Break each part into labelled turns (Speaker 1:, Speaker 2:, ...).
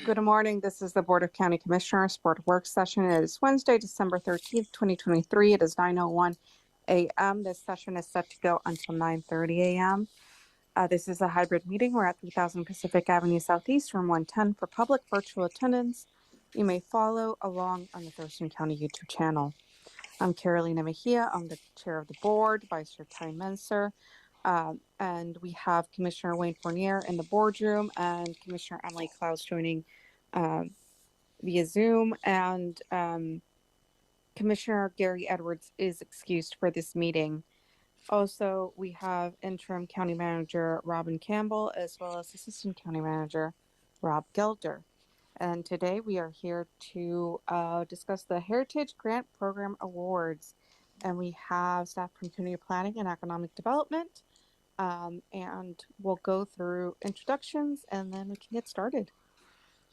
Speaker 1: Good morning. This is the Board of County Commissioners Board Work Session. It is Wednesday, December 13th, 2023. It is 9:01 a.m. This session is set to go until 9:30 a.m. This is a hybrid meeting. We're at 3000 Pacific Avenue Southeast, room 110 for public virtual attendance. You may follow along on the Thurston County YouTube channel. I'm Carolina Mejia. I'm the chair of the board, Vice Chair Ty Menser. And we have Commissioner Wayne Fournier in the boardroom and Commissioner Emily Klaus joining via Zoom. And Commissioner Gary Edwards is excused for this meeting. Also, we have interim county manager Robin Campbell as well as assistant county manager Rob Gelder. And today we are here to discuss the Heritage Grant Program Awards. And we have staff from Community Planning and Economic Development. And we'll go through introductions and then we can get started.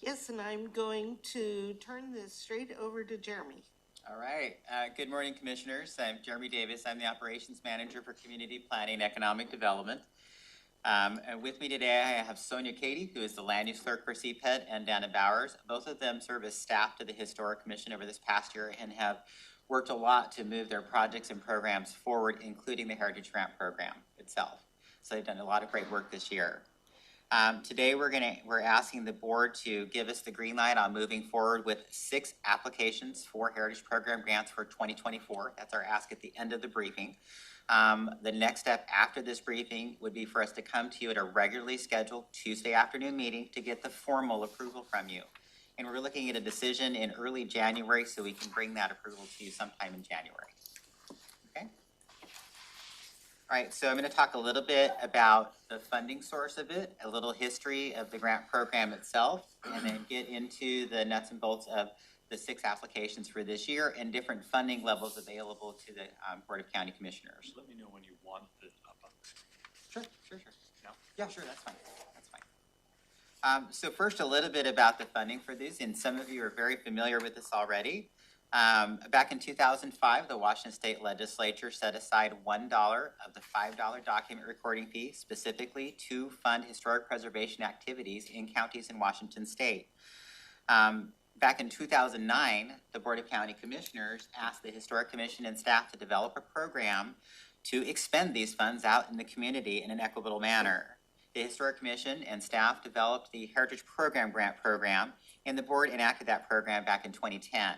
Speaker 2: Yes, and I'm going to turn this straight over to Jeremy.
Speaker 3: All right. Good morning, Commissioners. I'm Jeremy Davis. I'm the Operations Manager for Community Planning and Economic Development. And with me today, I have Sonia Cady, who is the Land Use Clerk for CPED, and Dana Bowers. Both of them serve as staff to the Historic Commission over this past year and have worked a lot to move their projects and programs forward, including the Heritage Grant Program itself. So they've done a lot of great work this year. Today we're asking the board to give us the green light on moving forward with 6 applications for Heritage Program grants for 2024. That's our ask at the end of the briefing. The next step after this briefing would be for us to come to you at a regularly scheduled Tuesday afternoon meeting to get the formal approval from you. And we're looking at a decision in early January so we can bring that approval to you sometime in January. Okay? All right, so I'm going to talk a little bit about the funding source of it, a little history of the grant program itself, and then get into the nuts and bolts of the 6 applications for this year and different funding levels available to the Board of County Commissioners.
Speaker 4: Let me know when you want it up on the screen.
Speaker 3: Sure.
Speaker 4: No?
Speaker 3: Yeah, sure, that's fine. So first, a little bit about the funding for these, and some of you are very familiar with this already. Back in 2005, the Washington State Legislature set aside $1 of the $5 document recording fee specifically to fund historic preservation activities in counties in Washington State. Back in 2009, the Board of County Commissioners asked the Historic Commission and staff to develop a program to expend these funds out in the community in an equitable manner. The Historic Commission and staff developed the Heritage Program Grant Program, and the board enacted that program back in 2010.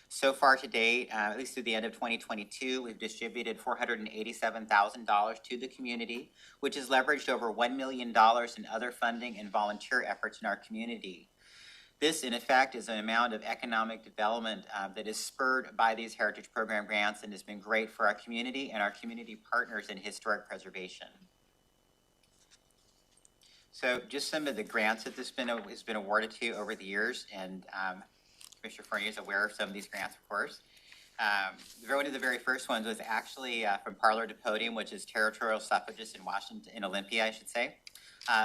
Speaker 3: So far to date, at least through the end of 2022, we've distributed $487,000 to the community, which has leveraged over $1 million in other funding and volunteer efforts in our community. This, in effect, is an amount of economic development that is spurred by these Heritage Program grants and has been great for our community and our community partners in historic preservation. So just some of the grants that this has been awarded to over the years, and Commissioner Fournier is aware of some of these grants, of course. One of the very first ones was actually from Parlor to Podium, which is territorial suffragists in Washington, in Olympia, I should say.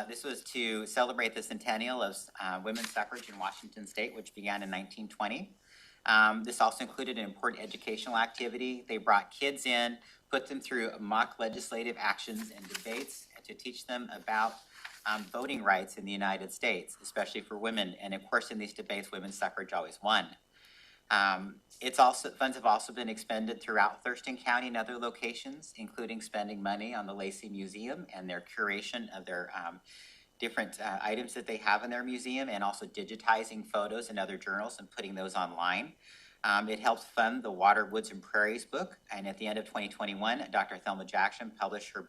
Speaker 3: This was to celebrate the centennial of women's suffrage in Washington State, which began in 1920. This also included an important educational activity. They brought kids in, put them through mock legislative actions and debates to teach them about voting rights in the United States, especially for women. And of course, in these debates, women's suffrage always won. Funds have also been expended throughout Thurston County and other locations, including spending money on the Lacey Museum and their curation of their different items that they have in their museum, and also digitizing photos and other journals and putting those online. It helped fund the Water, Woods, and Prairies book. And at the end of 2021, Dr. Thelma Jackson published her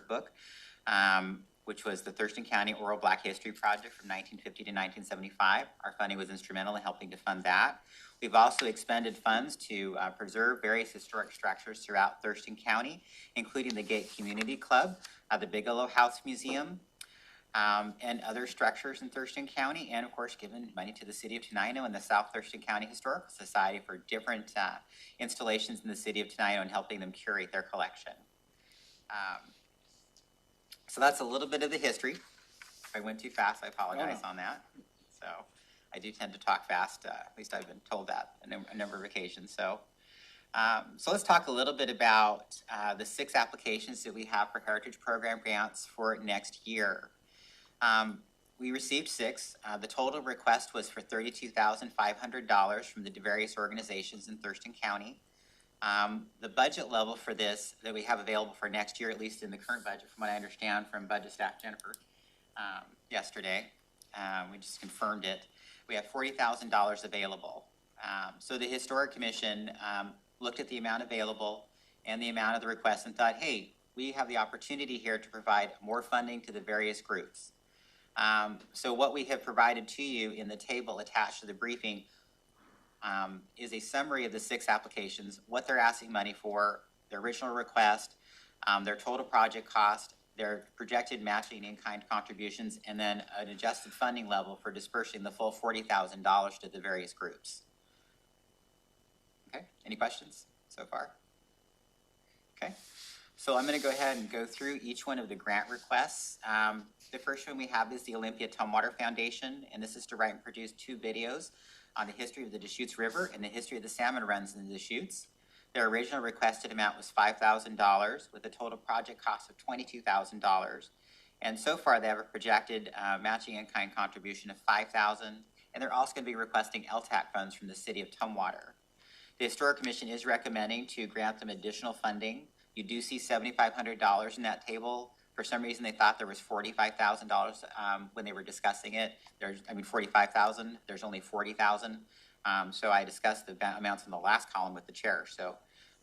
Speaker 3: book, which was the Thurston County Oral Black History Project from 1950 to 1975. Our funding was instrumental in helping to fund that. We've also expended funds to preserve various historic structures throughout Thurston County, including the Gate Community Club, the Bigelow House Museum, and other structures in Thurston County, and of course given money to the City of Tenino and the South Thurston County Historical Society for different installations in the City of Tenino and helping them curate their collection. So that's a little bit of the history. If I went too fast, I apologize on that. So I do tend to talk fast, at least I've been told that a number of occasions. So let's talk a little bit about the 6 applications that we have for Heritage Program grants for next year. we received 6. The total request was for $32,500 from the various organizations in Thurston County. The budget level for this that we have available for next year, at least in the current budget, from what I understand from budget staff Jennifer yesterday, we just confirmed it. We have $40,000 available. So the Historic Commission looked at the amount available and the amount of the request and thought, hey, we have the opportunity here to provide more funding to the various groups. So what we have provided to you in the table attached to the briefing is a summary of the 6 applications, what they're asking money for, their original request, their total project cost, their projected matching in-kind contributions, and then an adjusted funding level for dispersing the full $40,000 to the various groups. Okay, any questions so far? Okay, so I'm going to go ahead and go through each one of the grant requests. The first one we have is the Olympia Tumwater Foundation, and this is to write and produce 2 videos on the history of the Deschutes River and the history of the salmon runs in the Deschutes. Their original requested amount was $5,000 with a total project cost of $22,000. And so far they have a projected matching in-kind contribution of $5,000, and they're also going to be requesting LTAC funds from the city of Tumwater. The Historic Commission is recommending to grant them additional funding. You do see $7,500 in that table. For some reason, they thought there was $45,000 when they were discussing it. $45,000. There's only $40,000. So I discussed the amounts in the last column with the chair. So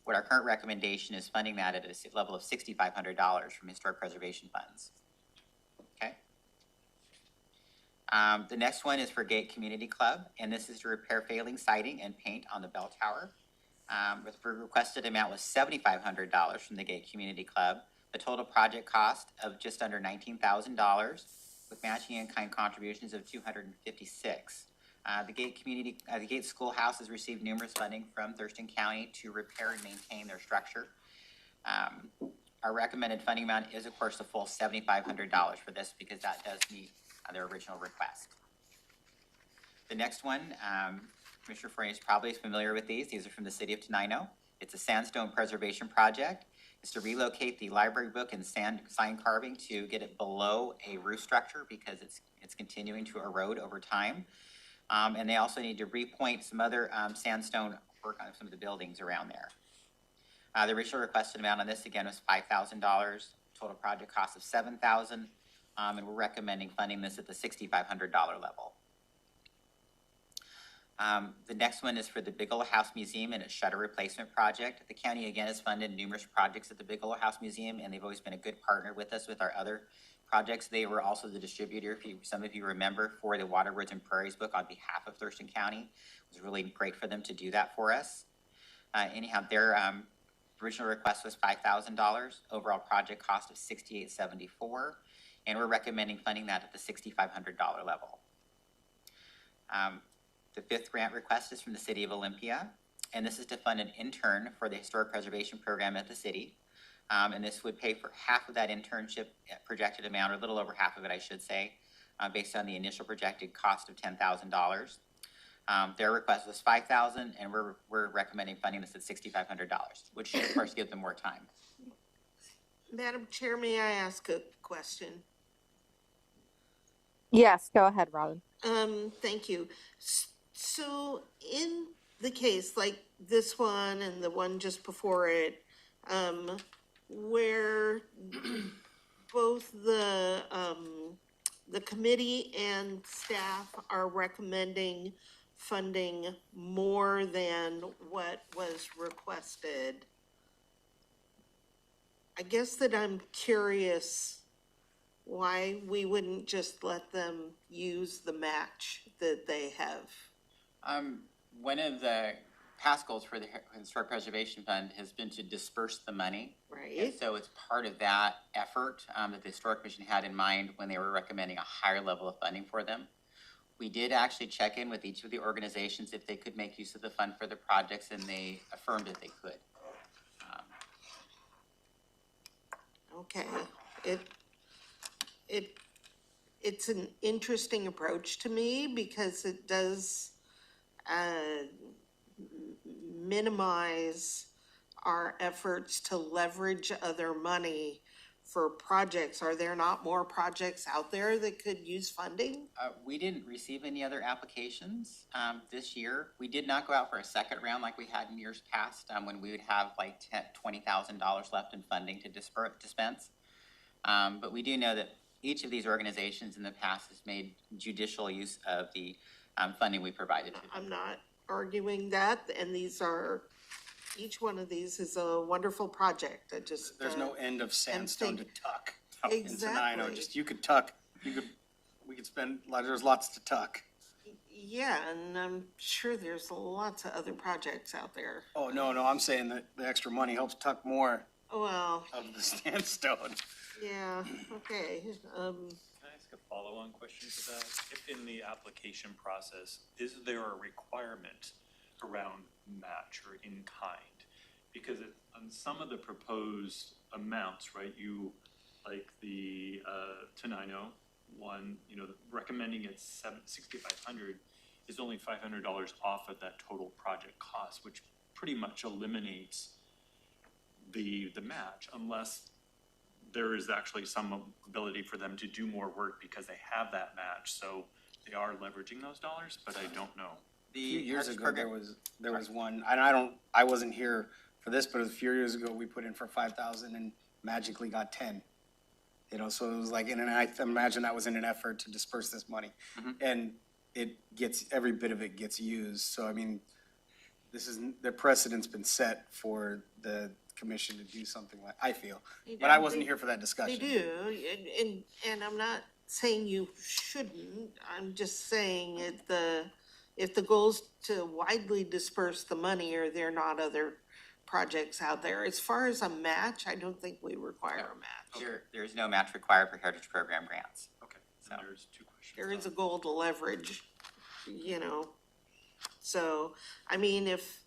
Speaker 3: what our current recommendation is funding that at a level of $6,500 from historic preservation funds. Okay. The next one is for Gate Community Club, and this is to repair failing siding and paint on the bell tower. The requested amount was $7,500 from the Gate Community Club. The total project cost of just under $19,000 with matching in-kind contributions of $256. The Gate Schoolhouse has received numerous funding from Thurston County to repair and maintain their structure. Our recommended funding amount is, of course, the full $7,500 for this because that does meet their original request. The next one, Commissioner Fournier is probably familiar with these. These are from the city of Tenino. It's a sandstone preservation project. It's to relocate the library book and sign carving to get it below a roof structure because it's continuing to erode over time. And they also need to repoint some other sandstone work on some of the buildings around there. The original requested amount on this again was $5,000, total project cost of $7,000, and we're recommending funding this at the $6,500 level. The next one is for the Bigelow House Museum and its shutter replacement project. The county again has funded numerous projects at the Bigelow House Museum, and they've always been a good partner with us with our other projects. They were also the distributor, some of you remember, for the Waterwoods and Prairies book on behalf of Thurston County. It was really great for them to do that for us. Anyhow, their original request was $5,000, overall project cost of $6,874, and we're recommending funding that at the $6,500 level. The 5th grant request is from the city of Olympia, and this is to fund an intern for the historic preservation program at the city. And this would pay for half of that internship projected amount, or a little over half of it, I should say, based on the initial projected cost of $10,000. Their request was $5,000, and we're recommending funding this at $6,500, which should, of course, give them more time.
Speaker 2: Madam Chair, may I ask a question?
Speaker 1: Yes, go ahead, Robin.
Speaker 2: Thank you. So in the case like this one and the one just before it, where both the committee and staff are recommending funding more than what was requested, I guess that I'm curious why we wouldn't just let them use the match that they have.
Speaker 3: One of the past goals for the Historic Preservation Fund has been to disperse the money.
Speaker 2: Right.
Speaker 3: And so it's part of that effort that the Historic Commission had in mind when they were recommending a higher level of funding for them. We did actually check in with each of the organizations if they could make use of the fund for the projects, and they affirmed that they could.
Speaker 2: Okay. It's an interesting approach to me because it does minimize our efforts to leverage other money for projects. Are there not more projects out there that could use funding?
Speaker 3: We didn't receive any other applications this year. We did not go out for a second round like we had in years past, when we would have like $20,000 left in funding to dispense. But we do know that each of these organizations in the past has made judicial use of the funding we provided to them.
Speaker 2: I'm not arguing that, and each one of these is a wonderful project. I just.
Speaker 5: There's no end of sandstone to tuck. In Tenino,
Speaker 2: Exactly.
Speaker 5: just you could tuck, we could spend, there's lots to tuck.
Speaker 2: Yeah, and I'm sure there's lots of other projects out there.
Speaker 5: Oh, no, I'm saying that the extra money helps tuck more
Speaker 2: Well,
Speaker 5: of the sandstone.
Speaker 2: yeah, okay.
Speaker 4: Can I ask a follow-on question to that? If in the application process, is there a requirement around match or in kind? Because on some of the proposed amounts, right, like the Tenino one, recommending it's $6,500 is only $500 off of that total project cost, which pretty much eliminates the match unless there is actually some ability for them to do more work because they have that match. So they are leveraging those dollars, but I don't know.
Speaker 5: A few years ago, there was one, and I wasn't here for this, but a few years ago, we put in for 5,000 and magically got 10. So it was like, and I imagine that was in an effort to disperse this money. And every bit of it gets used. So, I mean, the precedent's been set for the commission to do something like, I feel. But I wasn't here for that
Speaker 2: They
Speaker 5: discussion.
Speaker 2: do, and I'm not saying you shouldn't. I'm just saying if the goal is to widely disperse the money, or there are not other projects out there. As far as a match, I don't think we require a match.
Speaker 3: There's no match required for Heritage Program grants.
Speaker 4: Okay,
Speaker 3: So-
Speaker 4: and there's two questions.
Speaker 2: There is a goal to leverage, So, I mean, if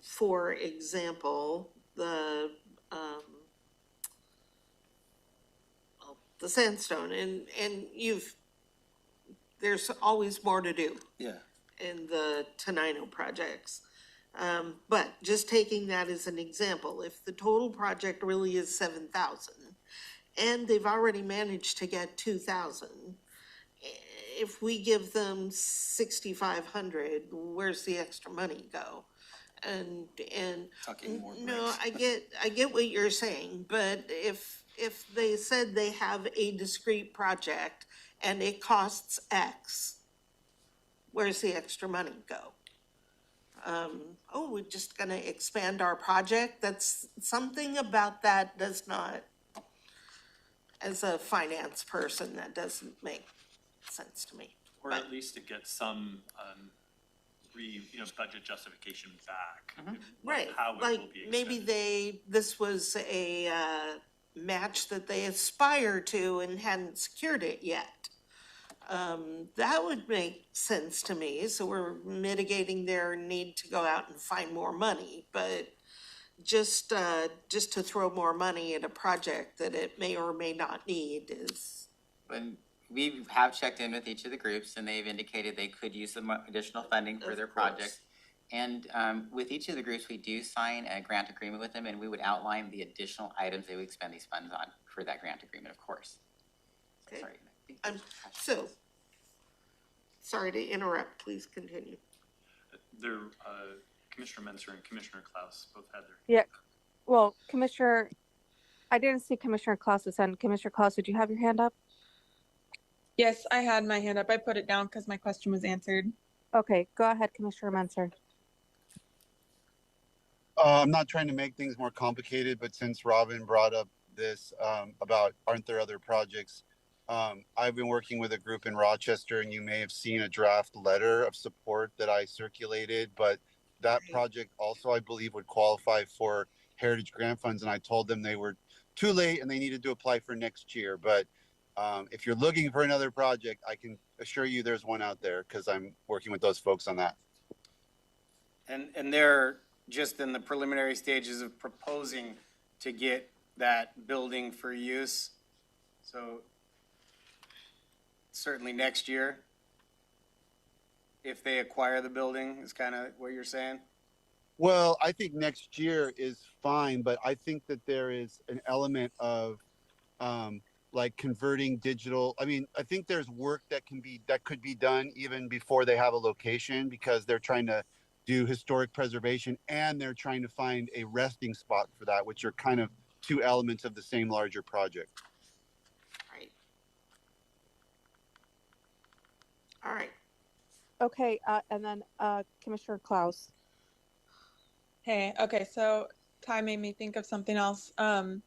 Speaker 2: for example, the sandstone, and there's always more to do
Speaker 5: Yeah.
Speaker 2: in the Tenino projects. But just taking that as an example, if the total project really is 7,000, and they've already managed to get 2,000, if we give them 6,500, where's the extra money go? And
Speaker 5: Tucking more
Speaker 2: no,
Speaker 5: bricks.
Speaker 2: I get what you're saying, but if they said they have a discrete project and it costs X, where's the extra money go? We're just gonna expand our project? That's, something about that does not, as a finance person, that doesn't make sense to me.
Speaker 4: Or at least to get some, budget justification back.
Speaker 2: Right,
Speaker 4: How it
Speaker 2: like,
Speaker 4: will be
Speaker 2: maybe
Speaker 4: expended.
Speaker 2: this was a, match that they aspire to and hadn't secured it yet. That would make sense to me, so we're mitigating their need to go out and find more money, but just to throw more money at a project that it may or may not need is,
Speaker 3: When we have checked in with each of the groups, and they've indicated they could use some additional funding for
Speaker 2: Of
Speaker 3: their
Speaker 2: course.
Speaker 3: projects. And with each of the groups, we do sign a grant agreement with them, and we would outline the additional items they would expend these funds on for that grant agreement, of course.
Speaker 2: okay?
Speaker 3: Sorry.
Speaker 2: So, sorry to interrupt, please continue.
Speaker 4: There, Commissioner Menzer and Commissioner Klaus both had their.
Speaker 1: Yeah, well, Commissioner, I didn't see Commissioner Klaus's hand. Commissioner Klaus, did you have your hand up?
Speaker 6: Yes, I had my hand up. I put it down because my question was answered.
Speaker 1: Okay, go ahead, Commissioner Menzer.
Speaker 7: I'm not trying to make things more complicated, but since Robin brought up this about aren't there other projects, I've been working with a group in Rochester, and you may have seen a draft letter of support that I circulated, but that
Speaker 2: Right.
Speaker 7: project also, I believe, would qualify for Heritage Grant Funds, and I told them they were too late and they needed to apply for next year. But if you're looking for another project, I can assure you there's one out there because I'm working with those folks on that.
Speaker 5: And they're just in the preliminary stages of proposing to get that building for use. So certainly next year, if they acquire the building, is kind of what you're saying?
Speaker 7: Well, I think next year is fine, but I think that there is an element of um, like converting digital. I mean, I think there's work that could be done even before they have a location because they're trying to do historic preservation and they're trying to find a resting spot for that, which are kind of two elements of the same larger project.
Speaker 2: Right. All right.
Speaker 1: Okay, and then Commissioner Klaus.
Speaker 6: Hey, okay, so Ty made me think of something else. I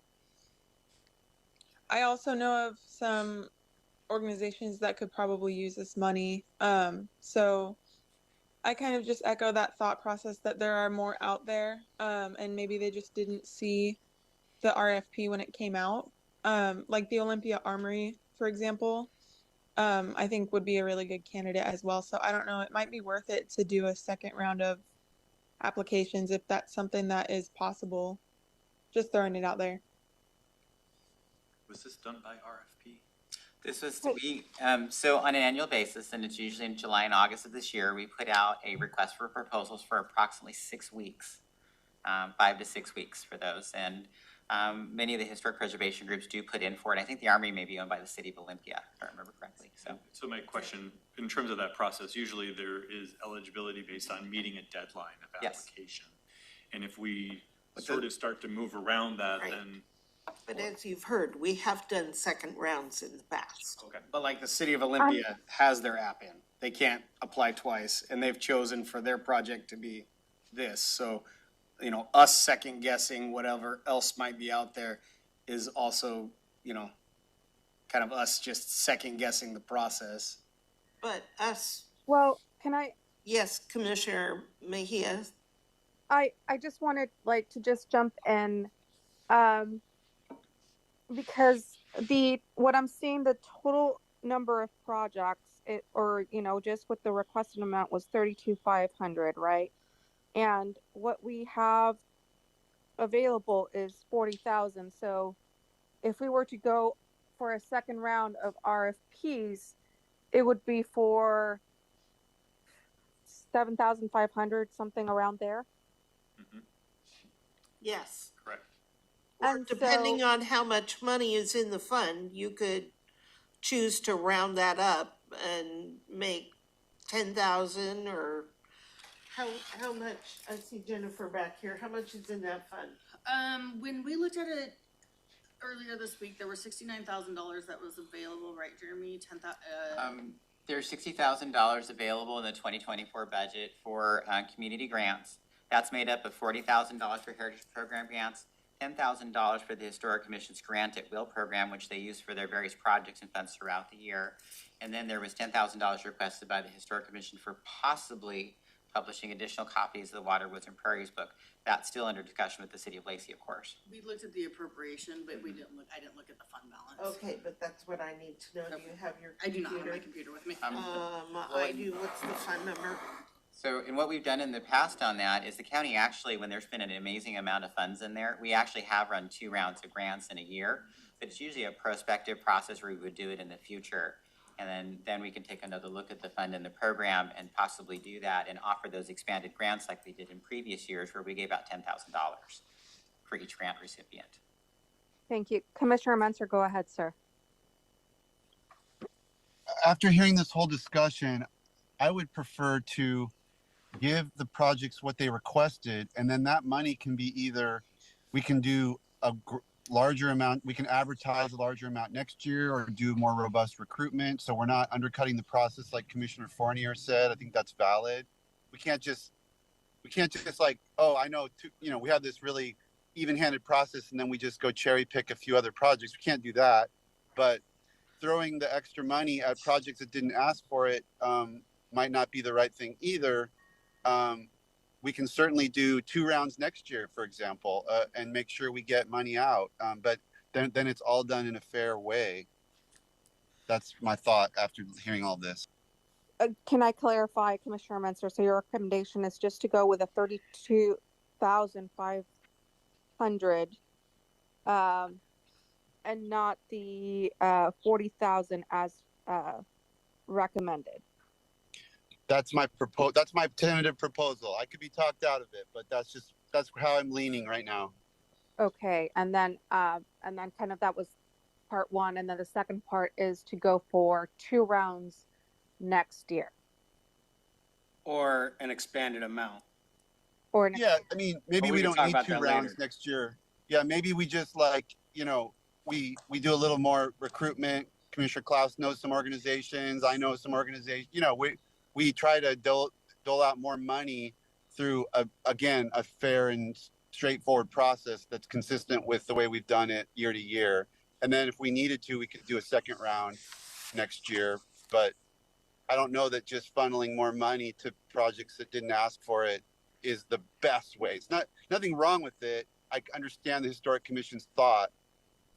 Speaker 6: also know of some organizations that could probably use this money. So I kind of just echo that thought process that there are more out there, and maybe they just didn't see the RFP when it came out. Like the Olympia Armory, for example, I think would be a really good candidate as well. So I don't know, it might be worth it to do a second round of applications if that's something that is possible. Just throwing it out there.
Speaker 4: Was this done by RFP?
Speaker 3: This was so on an annual basis, and it's usually in July and August of this year, we put out a request for proposals for approximately 6 weeks, 5 to 6 weeks for those. And many of the historic preservation groups do put in for it. I think the Armory may be owned by the city of Olympia, if I remember correctly.
Speaker 4: So my question, in terms of that process, usually there is eligibility based on meeting a deadline of
Speaker 3: Yes.
Speaker 4: application. And if we
Speaker 5: But
Speaker 4: sort
Speaker 5: the-
Speaker 4: of start to move around that,
Speaker 2: Right.
Speaker 4: then,
Speaker 2: But as you've heard, we have done second rounds in the past.
Speaker 4: okay.
Speaker 5: But like the city of Olympia has their app in. They can't apply twice and they've chosen for their project to be this. So, you know, us second guessing whatever else might be out there is also, you know, kind of us just second guessing the process.
Speaker 2: But us,
Speaker 1: Well, can I?
Speaker 2: yes, Commissioner Mejia,
Speaker 1: I just wanted like to just jump in, because what I'm seeing, the total number of projects, just with the requested amount was 32,500, right? And what we have available is 40,000. So if we were to go for a second round of RFPs, it would be for 7,500, something around there.
Speaker 2: yes.
Speaker 4: Correct.
Speaker 2: Or
Speaker 1: And
Speaker 2: depending
Speaker 1: so-
Speaker 2: on how much money is in the fund, you could choose to round that up and make 10,000 or how much, I see Jennifer back here, how much is in that fund?
Speaker 8: When we looked at it earlier this week, there were $69,000 that was available, right, Jeremy?
Speaker 3: There's $60,000 available in the 2024 budget for community grants. That's made up of $40,000 for Heritage Program grants, $10,000 for the Historic Commission's Grant at Will program, which they use for their various projects and funds throughout the year. And then there was $10,000 requested by the Historic Commission for possibly publishing additional copies of the Water, Woods, and Prairies book. That's still under discussion with the city of Lacey, of course.
Speaker 8: We looked at the appropriation, but I didn't look at the fund balance.
Speaker 2: Okay, but that's what I need to know, do you have your
Speaker 8: I do not have my
Speaker 2: computer?
Speaker 8: computer with me.
Speaker 2: I do, what's the fund number?
Speaker 3: So, and what we've done in the past on that is the county actually, when there's been an amazing amount of funds in there, we actually have run 2 rounds of grants in a year. But it's usually a prospective process where we would do it in the future. And then we can take another look at the fund and the program and possibly do that and offer those expanded grants like we did in previous years where we gave out $10,000 for each grant recipient.
Speaker 1: Thank you. Commissioner Menser, go ahead, sir.
Speaker 7: After hearing this whole discussion, I would prefer to give the projects what they requested, and then that money can be either we can do a larger amount, we can advertise a larger amount next year or do more robust recruitment. So we're not undercutting the process like Commissioner Fournier said. I think that's valid. We can't just like, oh, I know, we have this really even-handed process and then we just go cherry pick a few other projects. We can't do that. But throwing the extra money at projects that didn't ask for it might not be the right thing either. We can certainly do 2 rounds next year, for example, and make sure we get money out. But then it's all done in a fair way. That's my thought after hearing all this.
Speaker 1: Can I clarify, Commissioner Menser? So your recommendation is just to go with a 32,500, and not the 40,000 as recommended.
Speaker 7: That's my tentative proposal. I could be talked out of it, but that's how I'm leaning right now.
Speaker 1: Okay, and then kind of that was part one, and then the second part is to go for 2 rounds next year.
Speaker 5: Or an expanded amount.
Speaker 1: Or
Speaker 7: Yeah, I mean, maybe
Speaker 5: But
Speaker 7: we
Speaker 5: we can
Speaker 7: don't
Speaker 5: talk
Speaker 7: need
Speaker 5: about
Speaker 7: 2
Speaker 5: that
Speaker 7: rounds
Speaker 5: later.
Speaker 7: next year. Yeah, maybe we just we do a little more recruitment. Commissioner Klaus knows some organizations. I know some organizations. We try to dole out more money through a fair and straightforward process that's consistent with the way we've done it year to year. And then if we needed to, we could do a second round next year. But I don't know that just funneling more money to projects that didn't ask for it is the best way. It's nothing wrong with it. I understand the Historic Commission's thought,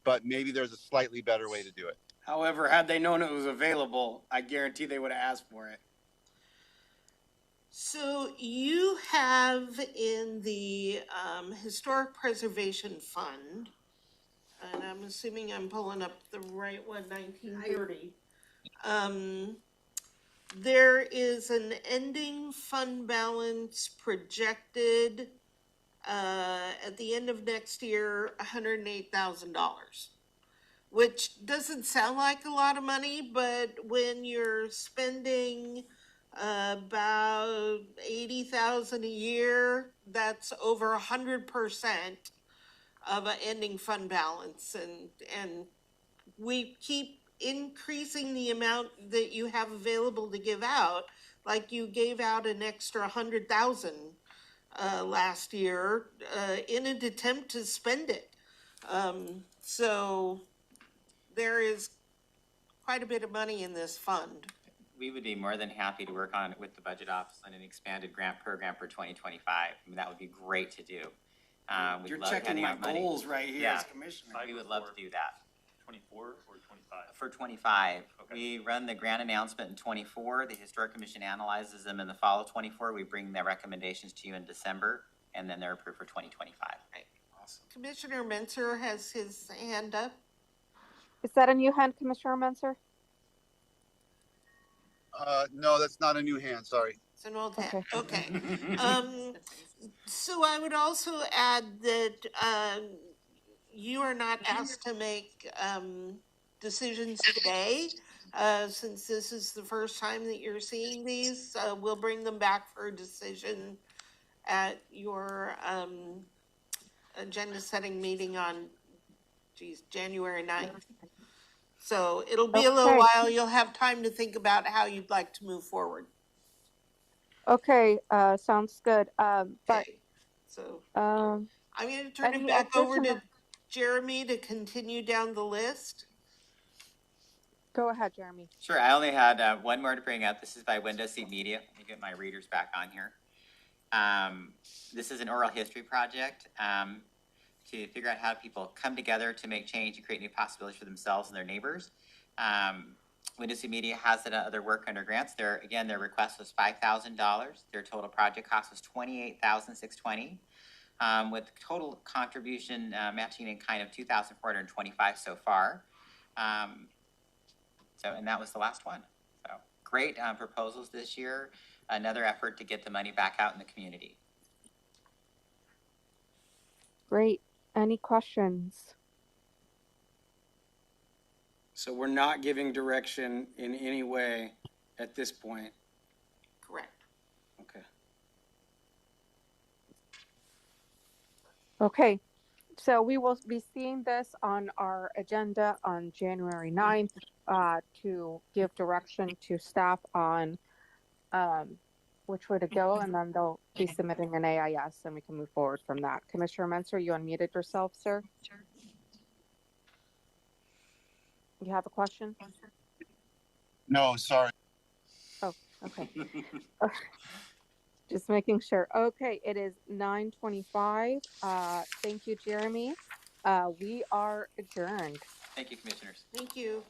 Speaker 7: but maybe there's a slightly better way to do it.
Speaker 5: However, had they known it was available, I guarantee they would have asked for it.
Speaker 2: So you have in the Historic Preservation Fund, and I'm assuming I'm pulling up the right one, 1930. There is an ending fund balance projected at the end of next year, $108,000, which doesn't sound like a lot of money, but when you're spending about 80,000 a year, that's over 100% of an ending fund balance, and we keep increasing the amount that you have available to give out. Like you gave out an extra 100,000 last year in an attempt to spend it. So there is quite a bit of money in this fund.
Speaker 3: We would be more than happy to work on it with the budget office on an expanded grant program for 2025. I mean, that would be great to do. We'd
Speaker 5: You're
Speaker 3: love
Speaker 5: checking
Speaker 3: handing
Speaker 5: my
Speaker 3: out money.
Speaker 5: goals right here
Speaker 3: Yeah.
Speaker 5: as commissioner.
Speaker 3: We would love to do that.
Speaker 4: 24 or 25?
Speaker 3: For 25.
Speaker 4: Okay.
Speaker 3: We run the grant announcement in 24. The Historic Commission analyzes them in the fall of 24. We bring their recommendations to you in December, and then they're approved for 2025.
Speaker 5: Awesome.
Speaker 2: Commissioner Menser has his hand up.
Speaker 1: Is that a new hand, Commissioner Menser?
Speaker 7: No, that's not a new hand. Sorry.
Speaker 2: It's an old hand.
Speaker 1: Okay.
Speaker 2: Okay. So I would also add that you are not asked to make decisions today. Since this is the first time that you're seeing these, we'll bring them back for a decision at your agenda setting meeting on, January 9th. So it'll be a little
Speaker 1: Okay.
Speaker 2: while. You'll have time to think about how you'd like to move forward.
Speaker 1: Okay, sounds good. But
Speaker 2: Okay. So I'm going to turn it
Speaker 1: any
Speaker 2: back over
Speaker 1: additional-
Speaker 2: to Jeremy to continue down the list.
Speaker 1: Go ahead, Jeremy.
Speaker 3: Sure, I only had one more to bring up. This is by Windows Seat Media. Let me get my readers back on here. This is an oral history project to figure out how people come together to make change and create new possibilities for themselves and their neighbors. Windows Seat Media has it other work under grants. Their request was $5,000. Their total project cost was $28,620. With total contribution matching in kind of $2,425 so far. And that was the last one. So great proposals this year. Another effort to get the money back out in the community.
Speaker 1: Great. Any questions?
Speaker 5: So we're not giving direction in any way at this point.
Speaker 2: Correct.
Speaker 5: Okay.
Speaker 1: Okay, so we will be seeing this on our agenda on January 9th to give direction to staff on which way to go, and then they'll be submitting an AIS and we can move forward from that. Commissioner Menser, you unmuted yourself, sir? You have a question?
Speaker 7: No, sorry.
Speaker 1: Oh, okay. Just making sure. Okay, it is 9:25. Thank you, Jeremy. We are adjourned.
Speaker 3: Thank you, commissioners.
Speaker 2: Thank you.